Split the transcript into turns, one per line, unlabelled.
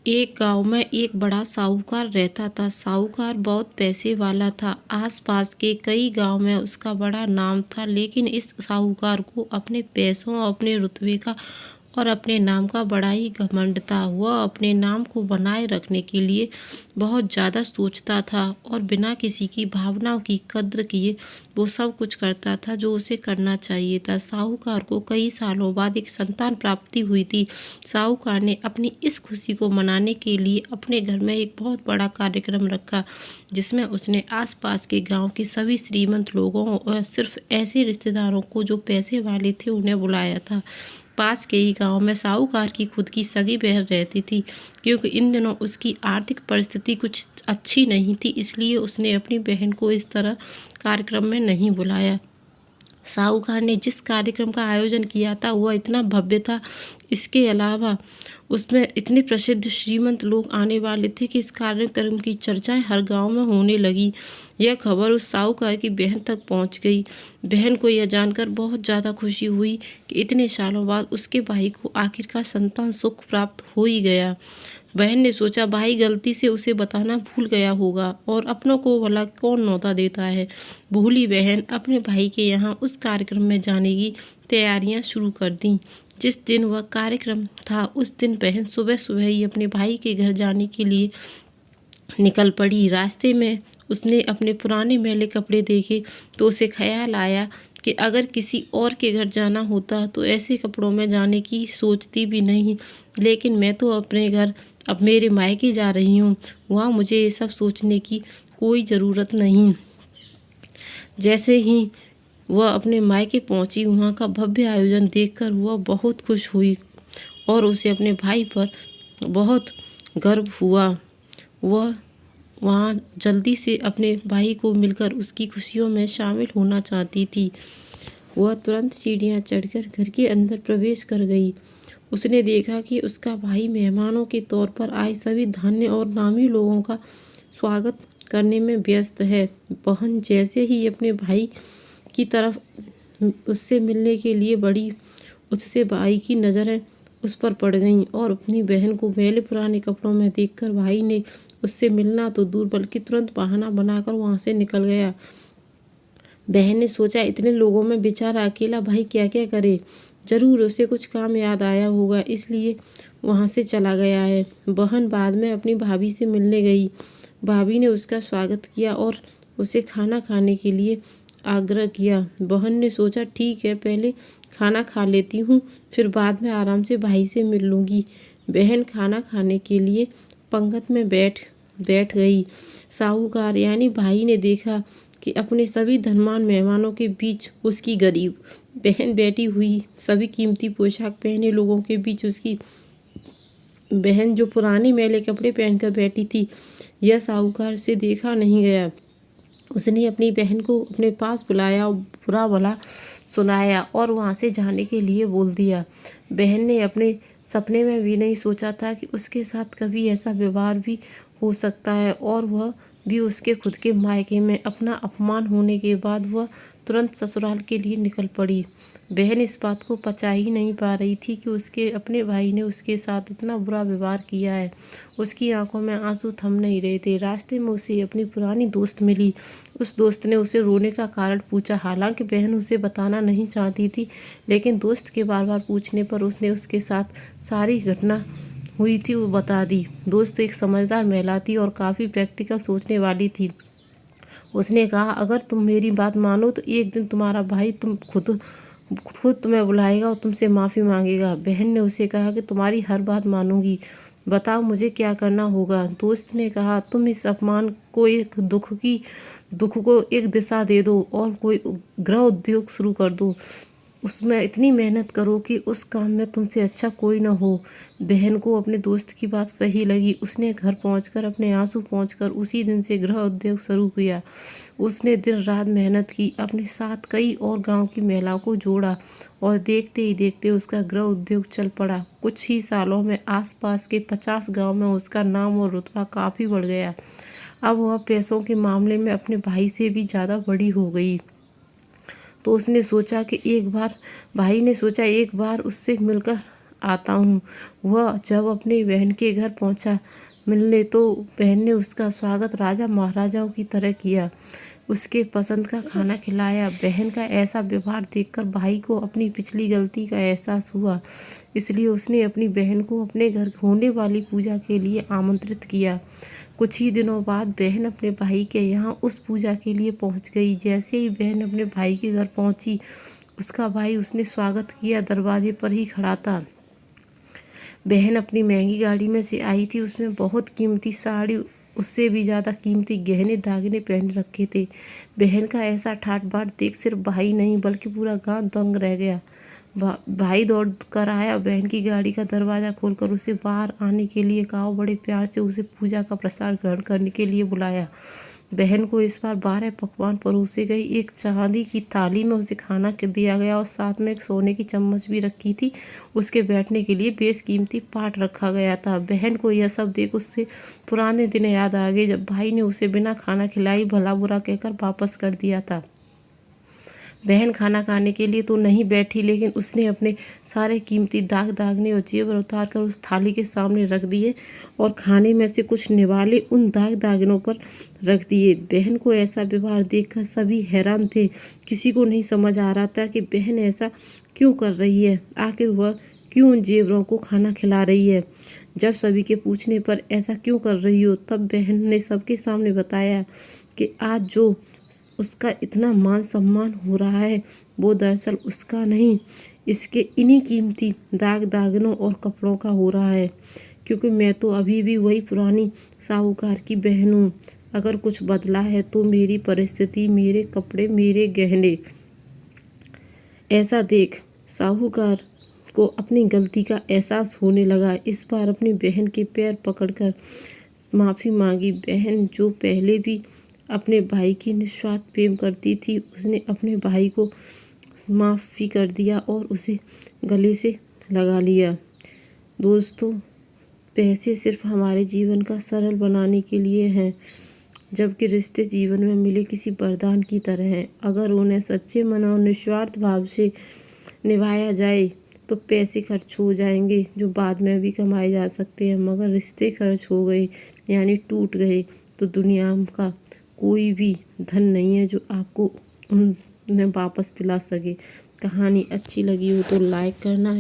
एक गांव में एक बड़ा साहूकार रहता था। साहूकार बहुत पैसे वाला था। आसपास के कई गांव में उसका बड़ा नाम था, लेकिन इस साहूकार को अपने पैसों, अपने रुतबे का और अपने नाम का बड़ा ही घमंड था। वह अपने नाम को बनाए रखने के लिए बहुत ज़्यादा सोचता था और बिना किसी की भावनाओं की कद्र किए वो सब कुछ करता था जो उसे करना चाहिए था। साहूकार को कई सालों बाद एक संतान प्राप्ति हुई थी। साहूकार ने अपनी इस खुशी को मनाने के लिए अपने घर में एक बहुत बड़ा कार्यक्रम रखा, जिसमें उसने आसपास के गांव के सभी श्रीमंत लोगों और सिर्फ ऐसे रिश्तेदारों को जो पैसे वाले थे उन्हें बुलाया था। पास के ही गांव में साहूकार की खुद की सगी बहन रहती थी। क्योंकि इन दिनों उसकी आर्थिक परिस्थिति कुछ अच्छी नहीं थी, इसलिए उसने अपनी बहन को इस तरह कार्यक्रम में नहीं बुलाया। साहूकार ने जिस कार्यक्रम का आयोजन किया था वह इतना भव्य था। इसके अलावा उसमें इतने प्रसिद्ध श्रीमंत लोग आने वाले थे कि इस कार्यक्रम की चर्चाएं हर गांव में होने लगी। यह खबर उस साहूकार की बहन तक पहुंच गई। बहन को यह जानकर बहुत ज़्यादा खुशी हुई कि इतने सालों बाद उसके भाई को आखिरकार संतान सुख प्राप्त हो ही गया। बहन ने सोचा भाई गलती से उसे बताना भूल गया होगा और अपनों को भला कौन न्योता देता है। भोली बहन अपने भाई के यहाँ उस कार्यक्रम में जाने की तैयारियां शुरू कर दी। जिस दिन वह कार्यक्रम था उस दिन बहन सुबह सुबह ही अपने भाई के घर जाने के लिए निकल पड़ी। रास्ते में उसने अपने पुराने मैले कपड़े देखे तो उसे ख्याल आया कि अगर किसी और के घर जाना होता तो ऐसे कपड़ों में जाने की सोचती भी नहीं, लेकिन मैं तो अपने घर अब मेरे मायके जा रही हूँ, वहाँ मुझे ये सब सोचने की कोई ज़रूरत नहीं। जैसे ही वह अपने मायके पहुँची, वहाँ का भव्य आयोजन देखकर वह बहुत खुश हुई और उसे अपने भाई पर बहुत गर्व हुआ। वह वहाँ जल्दी से अपने भाई को मिलकर उसकी खुशियों में शामिल होना चाहती थी। वह तुरंत सीढ़ियाँ चढ़कर घर के अंदर प्रवेश कर गई। उसने देखा कि उसका भाई मेहमानों के तौर पर आए सभी धन्य और नामी लोगों का स्वागत करने में व्यस्त है। बहन जैसे ही अपने भाई की तरफ उससे मिलने के लिए बढ़ी, उससे भाई की नज़रें उस पर पड़ गईं और अपनी बहन को मैले पुराने कपड़ों में देखकर भाई ने उससे मिलना तो दूर बल्कि तुरंत बहाना बनाकर वहाँ से निकल गया। बहन ने सोचा इतने लोगों में बेचारा अकेला भाई क्या क्या करे, जरूर उसे कुछ काम याद आया होगा, इसलिए वहाँ से चला गया है। बहन बाद में अपनी भाभी से मिलने गई। भाभी ने उसका स्वागत किया और उसे खाना खाने के लिए आग्रह किया। बहन ने सोचा ठीक है, पहले खाना खा लेती हूँ, फिर बाद में आराम से भाई से मिल लूँगी। बहन खाना खाने के लिए पंगत में बैठ गई। साहूकार यानी भाई ने देखा कि अपने सभी धनवान मेहमानों के बीच उसकी गरीब बहन बैठी हुई। सभी कीमती पोशाक पहने लोगों के बीच उसकी बहन जो पुराने मैले कपड़े पहनकर बैठी थी, यह साहूकार से देखा नहीं गया। उसने अपनी बहन को अपने पास बुलाया, बुरा भला सुनाया और वहाँ से जाने के लिए बोल दिया। बहन ने अपने सपने में भी नहीं सोचा था कि उसके साथ कभी ऐसा व्यवहार भी हो सकता है और वह भी उसके खुद के मायके में। अपना अपमान होने के बाद वह तुरंत ससुराल के लिए निकल पड़ी। बहन इस बात को पचा ही नहीं पा रही थी कि उसके अपने भाई ने उसके साथ इतना बुरा व्यवहार किया है। उसकी आंखों में आंसू थम नहीं रहे थे। रास्ते में उसे अपनी पुरानी दोस्त मिली। उस दोस्त ने उसे रोने का कारण पूछा। हालांकि बहन उसे बताना नहीं चाहती थी, लेकिन दोस्त के बार बार पूछने पर उसने उसके साथ सारी घटना हुई थी वो बता दी। दोस्त एक समझदार महिला थी और काफ़ी प्रैक्टिकल सोचने वाली थी। उसने कहा अगर तुम मेरी बात मानो तो एक दिन तुम्हारा भाई खुद तुम्हें बुलाएगा और तुमसे माफ़ी मांगेगा। बहन ने उसे कहा कि तुम्हारी हर बात मानूंगी, बताओ मुझे क्या करना होगा। दोस्त ने कहा तुम इस अपमान को एक दुख को एक दिशा दे दो और कोई गृह उद्योग शुरू कर दो। उसमें इतनी मेहनत करो कि उस काम में तुमसे अच्छा कोई ना हो। बहन को अपने दोस्त की बात सही लगी। उसने घर पहुंचकर अपने आंसू पहुंचकर उसी दिन से गृह उद्योग शुरू किया। उसने दिन रात मेहनत की, अपने साथ कई और गांव की महिलाओं को जोड़ा और देखते ही देखते उसका गृह उद्योग चल पड़ा। कुछ ही सालों में आसपास के 50 गाँव में उसका नाम और रुतबा काफ़ी बढ़ गया। अब वह पैसों के मामले में अपने भाई से भी ज़्यादा बड़ी हो गई। तो उसने सोचा कि भाई ने सोचा एक बार उससे मिलकर आता हूँ। वह जब अपनी बहन के घर पहुँचा मिलने तो बहन ने उसका स्वागत राजा महाराजाओं की तरह किया, उसके पसंद का खाना खिलाया। बहन का ऐसा व्यवहार देखकर भाई को अपनी पिछली गलती का एहसास हुआ, इसलिए उसने अपनी बहन को अपने घर होने वाली पूजा के लिए आमंत्रित किया। कुछ ही दिनों बाद बहन अपने भाई के यहाँ उस पूजा के लिए पहुँच गई। जैसे ही बहन अपने भाई के घर पहुँची, उसका भाई उसने स्वागत किया दरवाजे पर ही खड़ा था। बहन अपनी महंगी गाड़ी में से आई थी, उसमें बहुत कीमती साड़ी, उससे भी ज़्यादा कीमती गहने दागिने पहन रखे थे। बहन का ऐसा ठाट बाट देख सिर्फ भाई नहीं बल्कि पूरा गांव दंग रह गया। भाई दौड़ कर आया, बहन की गाड़ी का दरवाज़ा खोलकर उसे बाहर आने के लिए कहा, बड़े प्यार से उसे पूजा का प्रसाद ग्रहण करने के लिए बुलाया। बहन को इस बार 12 पकवान परोसे गई। एक चांदी की थाली में उसे खाना दिया गया और साथ में एक सोने की चम्मच भी रखी थी। उसके बैठने के लिए बेशकीमती पाट रखा गया था। बहन को यह सब देख उससे पुराने दिन याद आ गए जब भाई ने उसे बिना खाना खिलाई भला बुरा कहकर वापस कर दिया था। बहन खाना खाने के लिए तो नहीं बैठी, लेकिन उसने अपने सारे कीमती दाग दागने और जेवर उतार कर उस थाली के सामने रख दिए और खाने में से कुछ निवाले उन दाग दागनों पर रख दिए। बहन को ऐसा व्यवहार देखकर सभी हैरान थे। किसी को नहीं समझ आ रहा था कि बहन ऐसा क्यों कर रही है, आखिर वह क्यों उन जेवरों को खाना खिला रही है। जब सभी के पूछने पर ऐसा क्यों कर रही हो, तब बहन ने सबके सामने बताया कि आज जो उसका इतना मान सम्मान हो रहा है वो दरअसल उसका नहीं, इसके इन्हीं कीमती दाग दागनों और कपड़ों का हो रहा है, क्योंकि मैं तो अभी भी वही पुरानी साहूकार की बहन हूँ। अगर कुछ बदला है तो मेरी परिस्थिति, मेरे कपड़े, मेरे गहने। ऐसा देख साहूकार को अपनी गलती का एहसास होने लगा। इस बार अपनी बहन के पैर पकड़कर माफ़ी मांगी। बहन जो पहले भी अपने भाई की निस्वार्थ प्रेम करती थी, उसने अपने भाई को माफ़ी कर दिया और उसे गले से लगा लिया। दोस्तों, पैसे सिर्फ हमारे जीवन का सरल बनाने के लिए हैं, जबकि रिश्ते जीवन में मिले किसी वरदान की तरह हैं। अगर उन्हें सच्चे मन और निस्वार्थ भाव से निभाया जाए तो पैसे खर्च हो जाएंगे जो बाद में भी कमाए जा सकते हैं, मगर रिश्ते खर्च हो गए यानी टूट गए तो दुनिया का कोई भी धन नहीं है जो आपको उन्हें वापस दिला सके। कहानी अच्छी लगी हो तो लाइक करना है।